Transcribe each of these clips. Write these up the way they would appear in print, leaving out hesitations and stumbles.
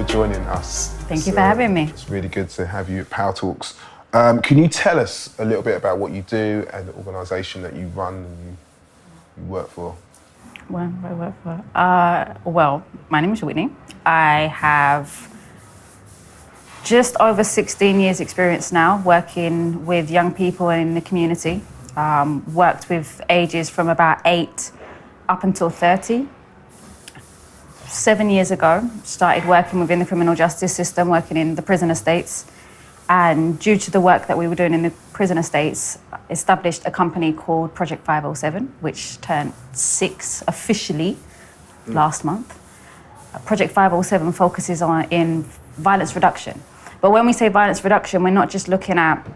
for joining us. Thank you for having me. It's really good to have you at PowerTalks. Can you tell us a little bit about what you do and the organisation that you run and you work for? Well, I work for? Well, my name is Whitney. I have just over 16 years experience now working with young people in the community. Worked with ages from about 8 up until 30. 7 years ago, started working within the criminal justice system, working in the prison estates. And due to the work that we were doing in the prison estates, established a company called Project 507, which turned 6 officially last month. Project 507 focuses in violence reduction. But when we say violence reduction, we're not just looking at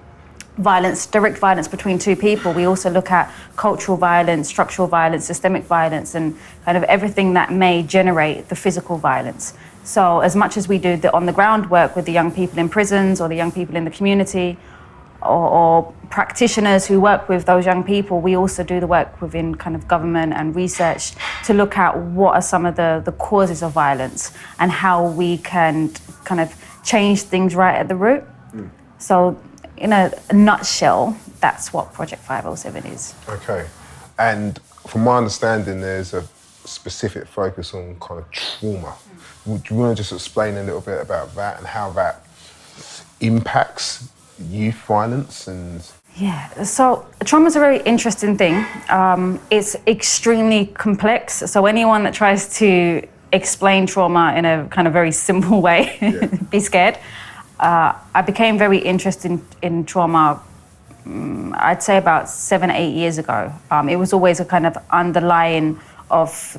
violence, direct violence between two people. We also look at cultural violence, structural violence, systemic violence, and kind of everything that may generate the physical violence. So as much as we do the on-the-ground work with the young people in prisons or the young people in the community or practitioners who work with those young people, we also do the work within kind of government and research to look at what are some of the causes of violence and how we can kind of change things right at the root. So in a nutshell, that's what Project 507 is. Okay. And from my understanding, there's a specific focus on kind of trauma. Do you want to just explain a little bit about that and how that impacts youth violence? Yeah, so trauma is a very interesting thing. It's extremely complex. So anyone that tries to explain trauma in a kind of very simple way, be scared. I became very interested in trauma, I'd say about 7, 8 years ago. It was always a kind of underlying of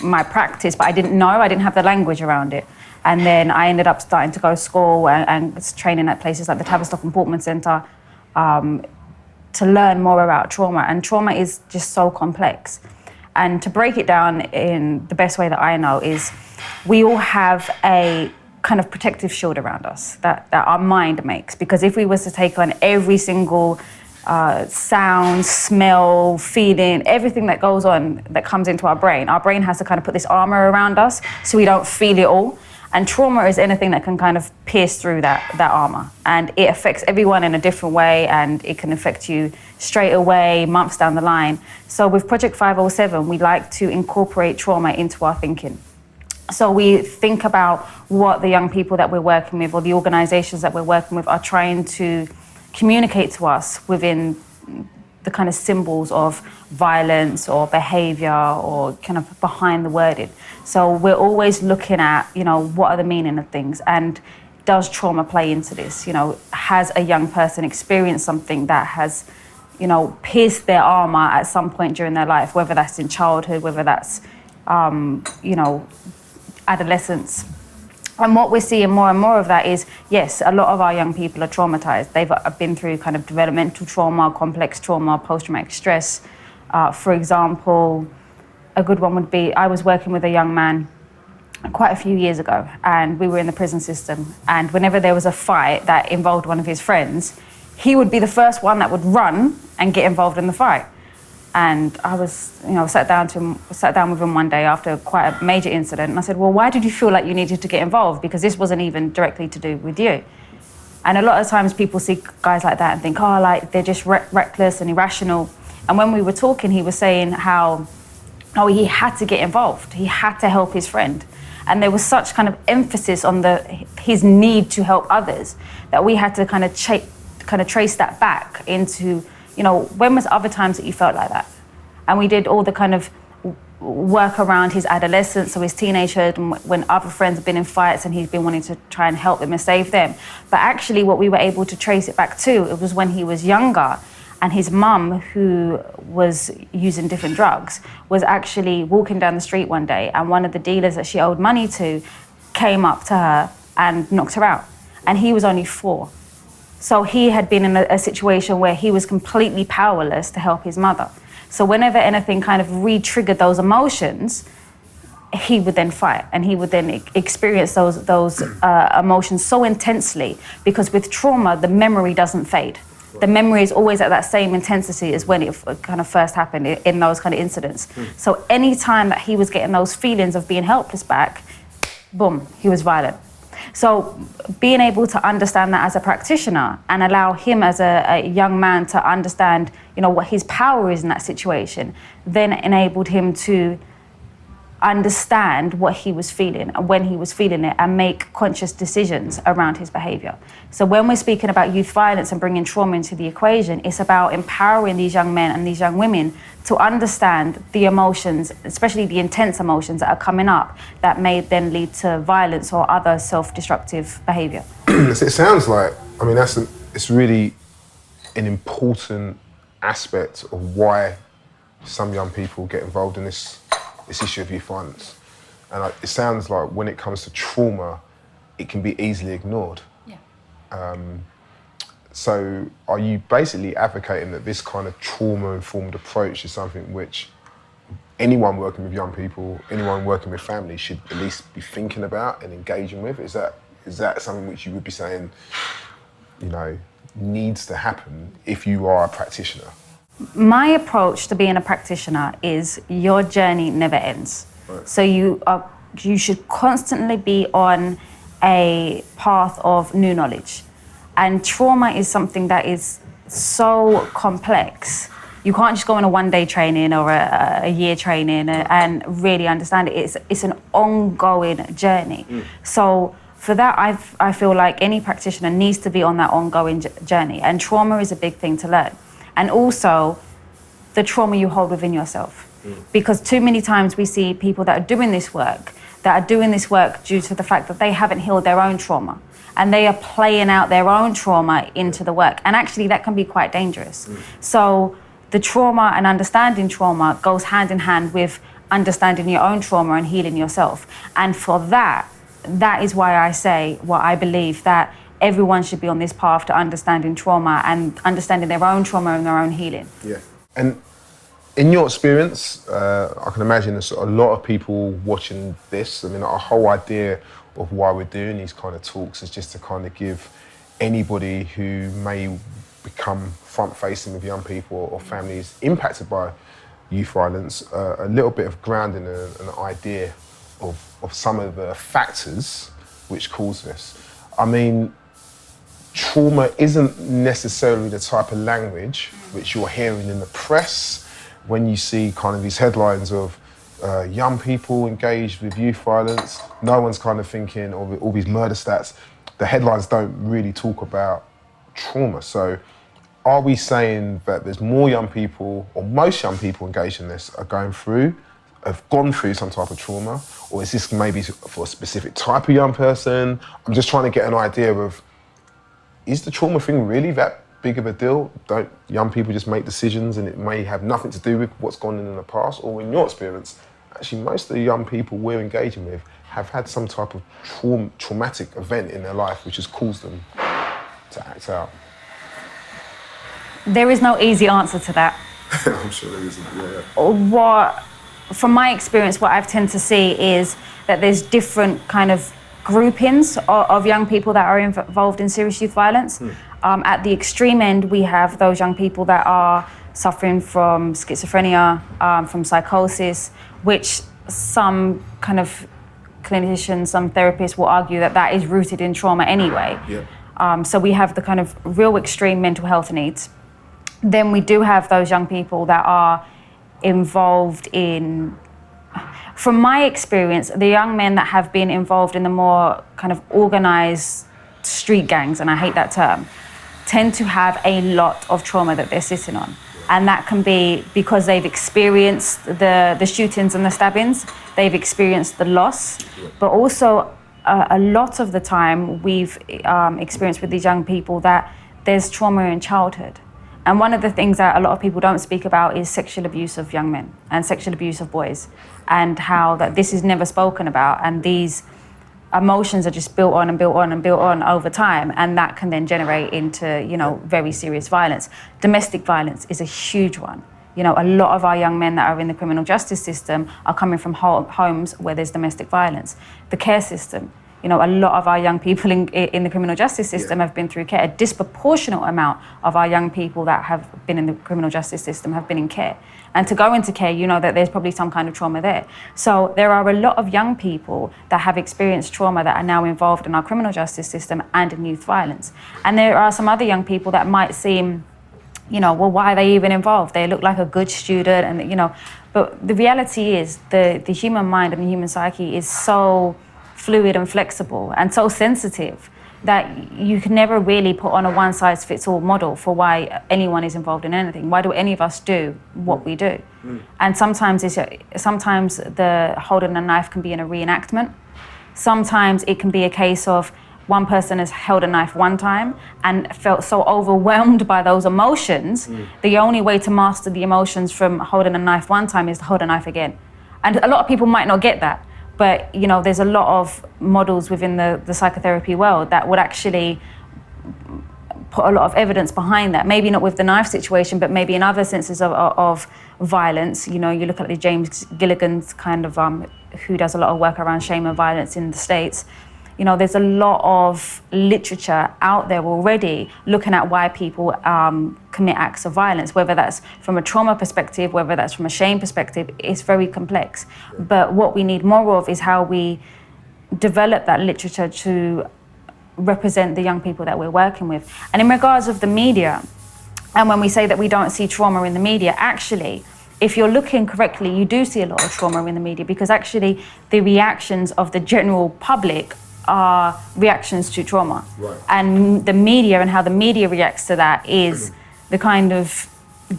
my practice, but I didn't have the language around it. And then I ended up starting to go to school and training at places like the Tavistock and Portman Centre to learn more about trauma. And trauma is just so complex. And to break it down in the best way that I know is we all have a kind of protective shield around us that our mind makes. Because if we was to take on every single sound, smell, feeling, everything that goes on, that comes into our brain has to kind of put this armor around us so we don't feel it all. And trauma is anything that can kind of pierce through that armor. And it affects everyone in a different way, and it can affect you straight away, months down the line. So with Project 507, we like to incorporate trauma into our thinking. So we think about what the young people that we're working with or the organizations that we're working with are trying to communicate to us within the kind of symbols of violence or behavior or kind of behind the wording. So we're always looking at, what are the meaning of things, and does trauma play into this? Has a young person experienced something that has, pierced their armor at some point during their life, whether that's in childhood, whether that's, adolescence. And what we're seeing more and more of that is, yes, a lot of our young people are traumatized. They've been through kind of developmental trauma, complex trauma, post-traumatic stress. For example, a good one would be, I was working with a young man quite a few years ago, and we were in the prison system. And whenever there was a fight that involved one of his friends, he would be the first one that would run and get involved in the fight. And I was, sat down with him one day after quite a major incident, and I said, well, why did you feel like you needed to get involved? Because this wasn't even directly to do with you. And a lot of times people see guys like that and think, they're just reckless and irrational. And when we were talking, he was saying how, he had to get involved. He had to help his friend. And there was such kind of emphasis on his need to help others that we had to kind of trace that back into, when was other times that you felt like that? And we did all the kind of work around his adolescence, so his teenagehood, when other friends have been in fights and he's been wanting to try and help them and save them. But actually what we were able to trace it back to, it was when he was younger and his mum, who was using different drugs, was actually walking down the street one day, and one of the dealers that she owed money to came up to her and knocked her out. And he was only 4. So he had been in a situation where he was completely powerless to help his mother. So whenever anything kind of re-triggered those emotions, he would then fight, and he would then experience those emotions so intensely, because with trauma, the memory doesn't fade. The memory is always at that same intensity as when it kind of first happened in those kind of incidents. So any time that he was getting those feelings of being helpless back, boom, he was violent. So being able to understand that as a practitioner and allow him as a young man to understand, what his power is in that situation, then enabled him to understand what he was feeling and when he was feeling it and make conscious decisions around his behavior. So when we're speaking about youth violence and bringing trauma into the equation, it's about empowering these young men and these young women to understand the emotions, especially the intense emotions that are coming up that may then lead to violence or other self-destructive behavior. It sounds like, it's really an important aspect of why some young people get involved in this issue of youth violence. And it sounds like when it comes to trauma, it can be easily ignored. Yeah. So are you basically advocating that this kind of trauma-informed approach is something which anyone working with young people, anyone working with families should at least be thinking about and engaging with? Is that something which you would be saying, needs to happen if you are a practitioner? My approach to being a practitioner is your journey never ends. Right. So you should constantly be on a path of new knowledge. And trauma is something that is so complex. You can't just go on a one-day training or a year training and really understand it. It's an ongoing journey. So for that, I feel like any practitioner needs to be on that ongoing journey. And trauma is a big thing to learn. And also the trauma you hold within yourself. Because too many times we see people that are doing this work due to the fact that they haven't healed their own trauma. And they are playing out their own trauma into the work. And actually that can be quite dangerous. So the trauma and understanding trauma goes hand in hand with understanding your own trauma and healing yourself. And for that is why I believe that everyone should be on this path to understanding trauma and understanding their own trauma and their own healing. Yeah. And in your experience, I can imagine there's a lot of people watching this. Our whole idea of why we're doing these kind of talks is just to kind of give anybody who may become front-facing with young people or families impacted by youth violence a little bit of grounding and an idea of some of the factors which cause this. Trauma isn't necessarily the type of language which you're hearing in the press when you see kind of these headlines of young people engaged with youth violence. No one's kind of thinking of all these murder stats. The headlines don't really talk about trauma. So are we saying that there's more young people, or most young people engaged in this have gone through some type of trauma? Or is this maybe for a specific type of young person? I'm just trying to get an idea of, is the trauma thing really that big of a deal? Don't young people just make decisions and it may have nothing to do with what's gone in the past? Or in your experience, actually most of the young people we're engaging with have had some type of traumatic event in their life which has caused them to act out? There is no easy answer to that. I'm sure there isn't, yeah. From my experience, what I've tend to see is that there's different kind of groupings of young people that are involved in serious youth violence. At the extreme end, we have those young people that are suffering from schizophrenia, from psychosis, which some kind of clinicians, some therapists will argue that is rooted in trauma anyway. Yeah. So we have the kind of real extreme mental health needs. Then we do have those young people that are involved in, from my experience, the young men that have been involved in the more kind of organized street gangs, and I hate that term, tend to have a lot of trauma that they're sitting on. And that can be because they've experienced the shootings and the stabbings, they've experienced the loss, but also a lot of the time we've experienced with these young people that there's trauma in childhood. And one of the things that a lot of people don't speak about is sexual abuse of young men and sexual abuse of boys, and how that this is never spoken about, and these emotions are just built on and built on and built on over time, and that can then generate into, very serious violence. Domestic violence is a huge one. A lot of our young men that are in the criminal justice system are coming from homes where there's domestic violence. The care system, You know, a lot of our young people in the criminal justice system have been through care. A disproportionate amount of our young people that have been in the criminal justice system have been in care. And to go into care, you know that there's probably some kind of trauma there. So there are a lot of young people that have experienced trauma that are now involved in our criminal justice system and in youth violence. And there are some other young people that might seem, you know, well, why are they even involved? They look like a good student, and you know, but the reality is the human mind and the human psyche is so fluid and flexible and so sensitive that you can never really put on a one-size-fits-all model for why anyone is involved in anything. Why do any of us do what we do? And sometimes the holding a knife can be in a reenactment. Sometimes it can be a case of one person has held a knife one time and felt so overwhelmed by those emotions, the only way to master the emotions from holding a knife one time is to hold a knife again. And a lot of people might not get that, but you know, there's a lot of models within the psychotherapy world that would actually put a lot of evidence behind that. Maybe not with the knife situation, but maybe in other senses of violence. You know, you look at the James Gilligan's kind of, who does a lot of work around shame and violence in the States. You know, there's a lot of literature out there already looking at why people commit acts of violence, whether that's from a trauma perspective, whether that's from a shame perspective. It's very complex. But what we need more of is how we develop that literature to represent the young people that we're working with. And in regards of the media, and when we say that we don't see trauma in the media, actually, if you're looking correctly, you do see a lot of trauma in the media, because actually the reactions of the general public are reactions to trauma. Right. And the media and how the media reacts to that is the kind of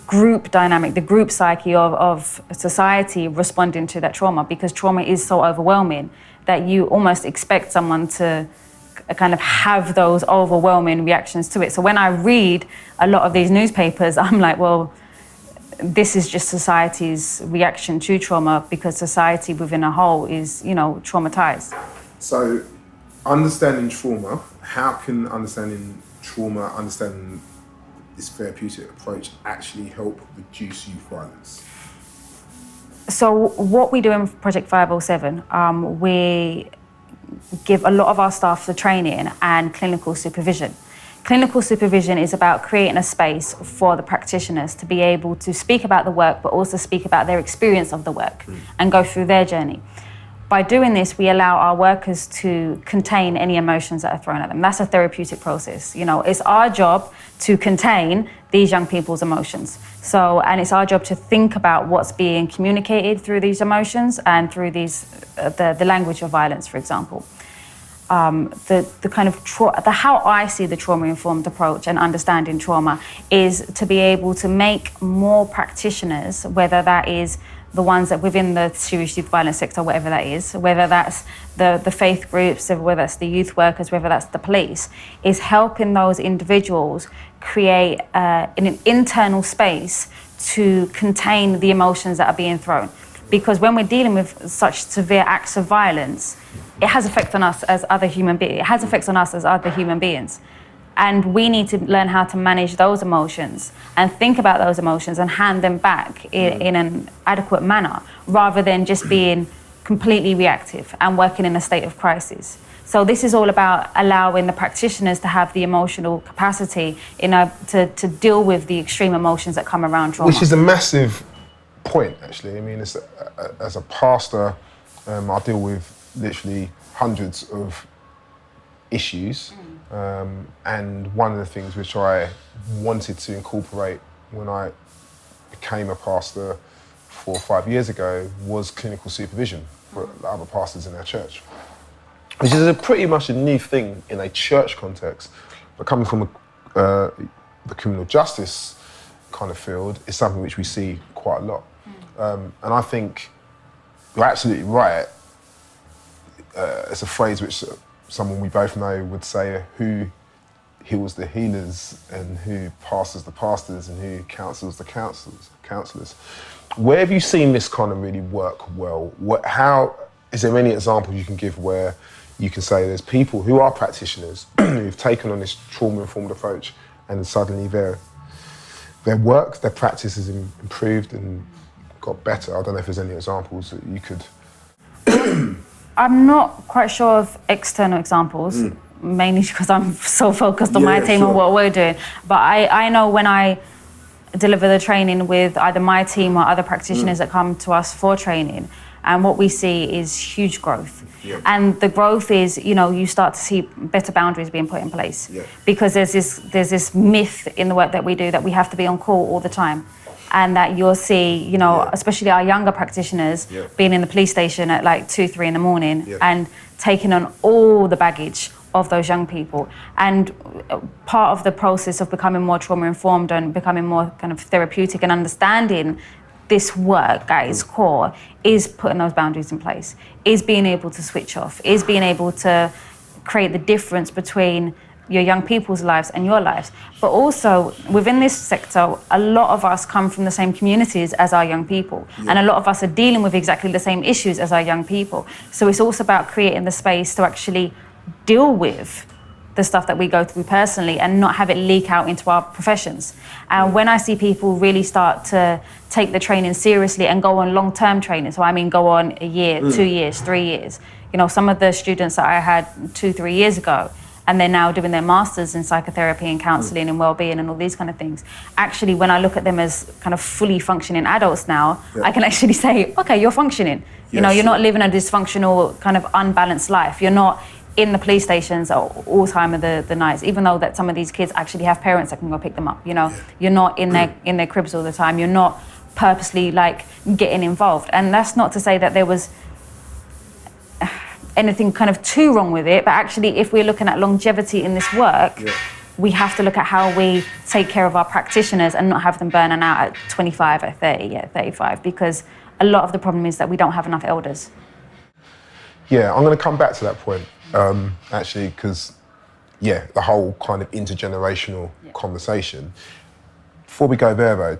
group dynamic, the group psyche of society responding to that trauma, because trauma is so overwhelming that you almost expect someone to kind of have those overwhelming reactions to it. So when I read a lot of these newspapers, I'm like, well, this is just society's reaction to trauma, because society within a whole is, you know, traumatized. So, understanding trauma, how can understanding this therapeutic approach actually help reduce youth violence? So what we do in Project 507, we give a lot of our staff the training and clinical supervision. Clinical supervision is about creating a space for the practitioners to be able to speak about the work, but also speak about their experience of the work and go through their journey. By doing this, we allow our workers to contain any emotions that are thrown at them. That's a therapeutic process. You know, it's our job to contain these young people's emotions. So, and it's our job to think about what's being communicated through these emotions and through these, the language of violence, for example. The kind of how I see the trauma-informed approach and understanding trauma is to be able to make more practitioners, whether that is the ones that within the serious youth violence sector, whatever that is, whether that's the faith groups, whether that's the youth workers, whether that's the police, is helping those individuals create an internal space to contain the emotions that are being thrown. Because when we're dealing with such severe acts of violence, it has effects on us as other human beings. It has effects on us as other human beings. And we need to learn how to manage those emotions and think about those emotions and hand them back in an adequate manner, rather than just being completely reactive and working in a state of crisis. So this is all about allowing the practitioners to have the emotional capacity to deal with the extreme emotions that come around trauma. Which is a massive point, actually. I mean, as a pastor, I deal with literally hundreds of issues. And one of the things which I wanted to incorporate when I became a pastor 4 or 5 years ago was clinical supervision for other pastors in our church, which is pretty much a new thing in a church context, but coming from the criminal justice kind of field is something which we see quite a lot. And I think you're absolutely right. It's a phrase which someone we both know would say, who heals the healers and who pastors the pastors and who counsels the counselors. Where have you seen this kind of really work well? How is there any examples you can give where you can say there's people who are practitioners who've taken on this trauma-informed approach and suddenly their work, their practice has improved and got better? I don't know if there's any examples that you could... I'm not quite sure of external examples, mainly because I'm so focused on my team and what we're doing. But I know when I deliver the training with either my team or other practitioners that come to us for training, and what we see is huge growth. Yeah. And the growth is, you start to see better boundaries being put in place. Yeah. Because there's this myth in the work that we do that we have to be on call all the time. And that you'll see, especially our younger practitioners being in the police station at like 2, 3 in the morning and taking on all the baggage of those young people. And part of the process of becoming more trauma informed and becoming more kind of therapeutic and understanding this work at its core is putting those boundaries in place, is being able to switch off, is being able to create the difference between your young people's lives and your lives. But also within this sector, a lot of us come from the same communities as our young people. And a lot of us are dealing with exactly the same issues as our young people. So it's also about creating the space to actually deal with the stuff that we go through personally and not have it leak out into our professions. And when I see people really start to take the training seriously and go on long-term training, so I mean go on a year, 2 years, 3 years. Some of the students that I had 2, 3 years ago, and they're now doing their masters in psychotherapy and counselling and well-being and all these kind of things. Actually, when I look at them as kind of fully functioning adults now, I can actually say, okay, you're functioning. You're not living a dysfunctional kind of unbalanced life. You're not in the police stations all time of the nights, even though that some of these kids actually have parents that can go pick them up. You're not in their cribs all the time. You're not purposely like getting involved. And that's not to say that there was anything kind of too wrong with it, but actually if we're looking at longevity in this work, we have to look at how we take care of our practitioners and not have them burning out at 25, at 30, at 35, because a lot of the problem is that we don't have enough elders. Yeah, I'm going to come back to that point, actually, because, the whole kind of intergenerational conversation. Before we go there, though,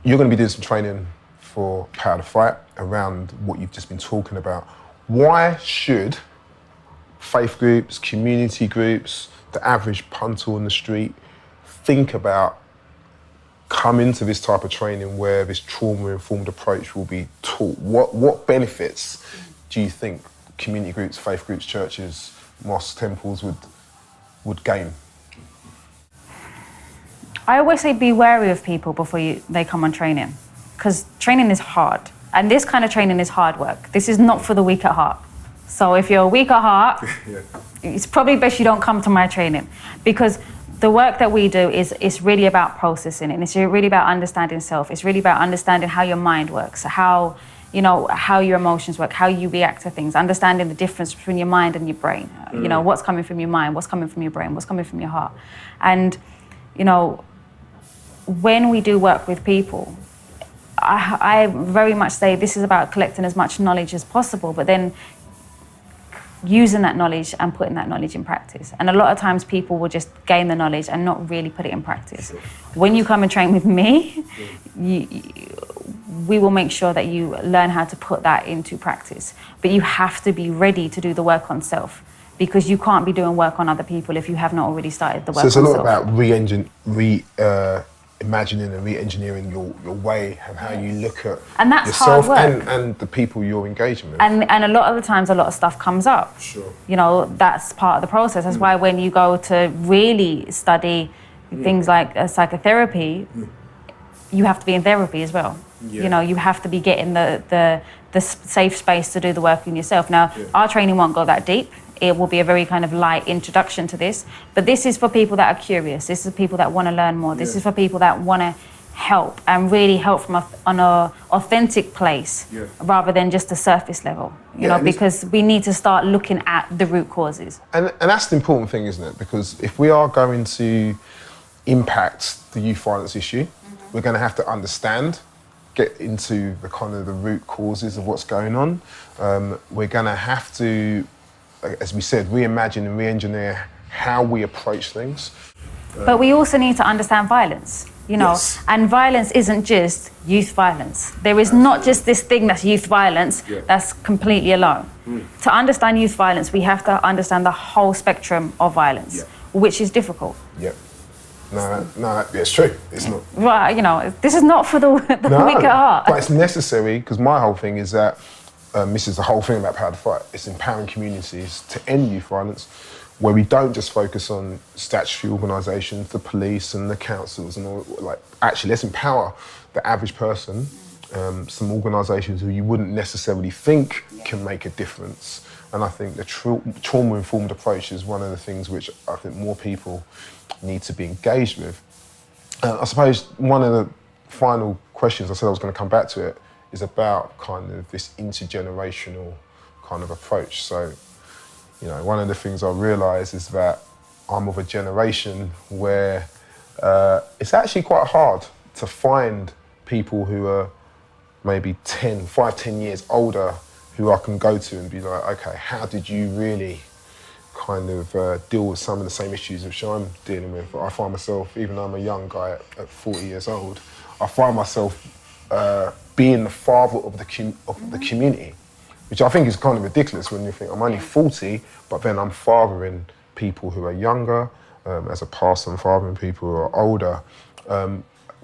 you're going to be doing some training for Power to Fight around what you've just been talking about. Why should faith groups, community groups, the average punter on the street think about coming to this type of training where this trauma-informed approach will be taught? What benefits do you think community groups, faith groups, churches, mosques, temples would gain? I always say be wary of people before they come on training, because training is hard. And this kind of training is hard work. This is not for the weak at heart. So if you're weak at heart, it's probably best you don't come to my training, because the work that we do is really about processing, and it's really about understanding self. It's really about understanding how your mind works, how your emotions work, how you react to things, understanding the difference between your mind and your brain. What's coming from your mind, what's coming from your brain, what's coming from your heart. And, when we do work with people, I very much say this is about collecting as much knowledge as possible, but then using that knowledge and putting that knowledge in practice. And a lot of times people will just gain the knowledge and not really put it in practice. When you come and train with me, we will make sure that you learn how to put that into practice. But you have to be ready to do the work on self, because you can't be doing work on other people if you have not already started the work on self. So it's a lot about imagining and re-engineering your way and how you look at and that's yourself hard work. And the people you're engaging with. And a lot of the times, a lot of stuff comes up. Sure. That's part of the process. That's why when you go to really study things like psychotherapy, you have to be in therapy as well. You have to be getting the safe space to do the work in yourself. Now, our training won't go that deep. It will be a very kind of light introduction to this. But this is for people that are curious. This is people that want to learn more. This is for people that want to help and really help from an authentic place rather than just a surface level, because we need to start looking at the root causes. And that's the important thing, isn't it? Because if we are going to impact the youth violence issue, we're going to have to get into the kind of the root causes of what's going on. We're going to have to, as we said, reimagine and re-engineer how we approach things. But we also need to understand violence, and violence isn't just youth violence. There is not just this thing that's youth violence that's completely alone. To understand youth violence, we have to understand the whole spectrum of violence, which is difficult. No, it's true. It's not. Right, this is not for the weak at heart. But it's necessary, because my whole thing is that this is the whole thing about Power to Fight, it's empowering communities to end youth violence, where we don't just focus on statutory organisations, the police and the councils and all, like, actually let's empower the average person, some organisations who you wouldn't necessarily think can make a difference. And I think the trauma-informed approach is one of the things which I think more people need to be engaged with. I suppose one of the final questions, I said I was going to come back to it, is about kind of this intergenerational kind of approach. So, you know, one of the things I realise is that I'm of a generation where it's actually quite hard to find people who are maybe 10 years older who I can go to and be like, okay, how did you really kind of deal with some of the same issues which I'm dealing with? I find myself, even though I'm a young guy at 40 years old, I find myself being the father of the community, which I think is kind of ridiculous when you think I'm only 40, but then I'm fathering people who are younger. As a pastor, I'm fathering people who are older.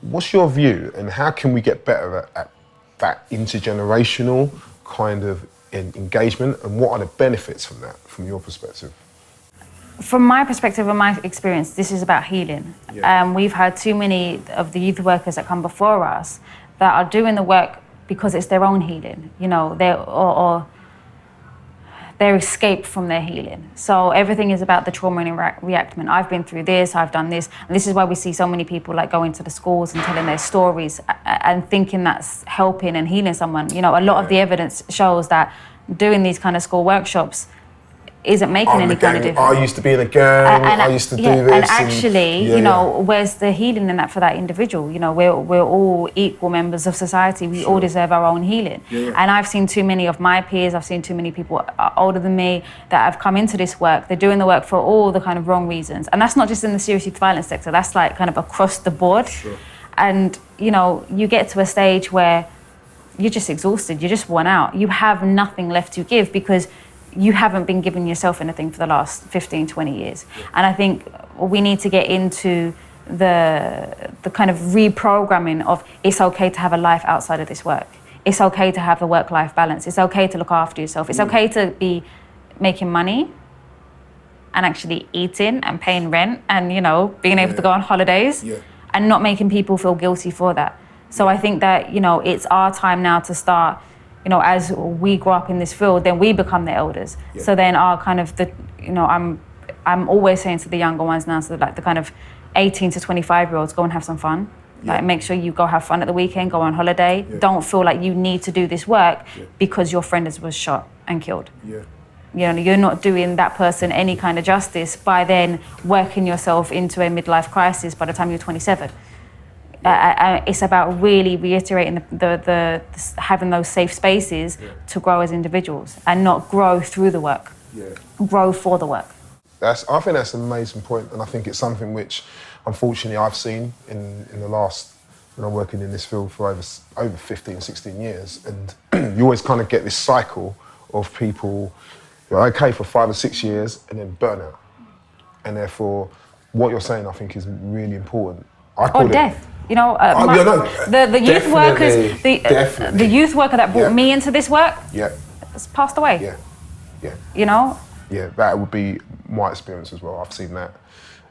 What's your view, and how can we get better at that intergenerational kind of engagement, and what are the benefits from that, from your perspective? From my perspective and my experience, this is about healing. Yeah. We've had too many of the youth workers that come before us that are doing the work because it's their own healing, you know, or their escape from their healing. So everything is about the trauma and reactment. I've been through this, I've done this, and this is why we see so many people like going to the schools and telling their stories and thinking that's helping and healing someone. You know, a lot of the evidence shows that doing these kind of school workshops isn't making any kind of difference. I used to be in a gang, I used to do this. And actually, you know, where's the healing in that for that individual? You know, we're all equal members of society. We all deserve our own healing. And I've seen too many of my peers, I've seen too many people older than me that have come into this work. They're doing the work for all the kind of wrong reasons. And that's not just in the serious youth violence sector, that's like kind of across the board. And, you know, you get to a stage where you're just exhausted, you're just worn out. You have nothing left to give because you haven't been giving yourself anything for the last 15, 20 years. And I think we need to get into the kind of reprogramming of it's okay to have a life outside of this work. It's okay to have a work-life balance. It's okay to look after yourself. It's okay to be making money and actually eating and paying rent and, you know, being able to go on holidays and not making people feel guilty for that. So I think that, you know, it's our time now to start, you know, as we grow up in this field, then we become the elders. So then our kind of you know, I'm always saying to the younger ones now, so like the kind of 18 to 25-year-olds, go and have some fun. Like make sure you go have fun at the weekend, go on holiday. Don't feel like you need to do this work because your friend was shot and killed. You know, you're not doing that person any kind of justice by then working yourself into a midlife crisis by the time you're 27. It's about really reiterating the having those safe spaces to grow as individuals and not grow through the work, grow for the work. I think that's an amazing point, and I think it's something which, unfortunately, I've seen in the last, you know, working in this field for over 15, 16 years, and you always kind of get this cycle of people who are okay for 5 or 6 years and then burnout, and therefore, what you're saying, I think, is really important. Or death. You know, the youth workers, the youth worker that brought me into this work, has passed away. You know. That would be my experience as well. I've seen that,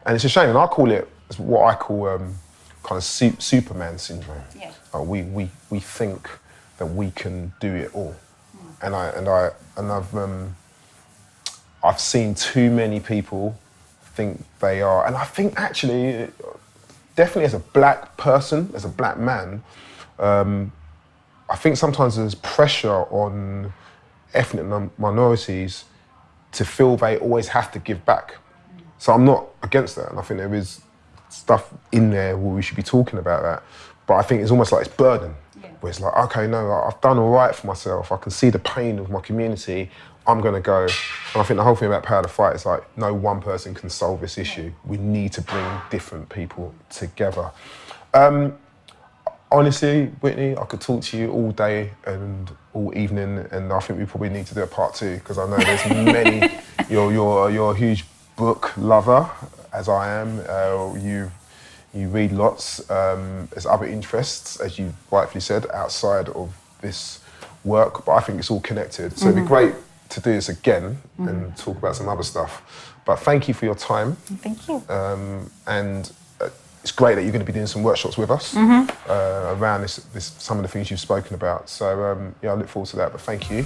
and it's a shame. And I call it what I call kind of Superman syndrome. We think that we can do it all, and I've seen too many people think they are, and I think actually. Definitely as a black person, as a black man, I think sometimes there's pressure on ethnic minorities to feel they always have to give back. So I'm not against that, and I think there is stuff in there where we should be talking about that. But I think it's almost like it's burden, where it's like, okay, no, I've done all right for myself. I can see the pain of my community. I'm going to go. And I think the whole thing about Power to Fight is like, no one person can solve this issue. We need to bring different people together. Honestly, Whitney, I could talk to you all day and all evening, and I think we probably need to do a part 2, because I know there's many, you're a huge book lover, as I am. You read lots. There's other interests, as you rightfully said, outside of this work, but I think it's all connected. So it'd be great to do this again and talk about some other stuff. But thank you for your time. Thank you. And it's great that you're going to be doing some workshops with us around some of the things you've spoken about. So yeah, I look forward to that, but thank you.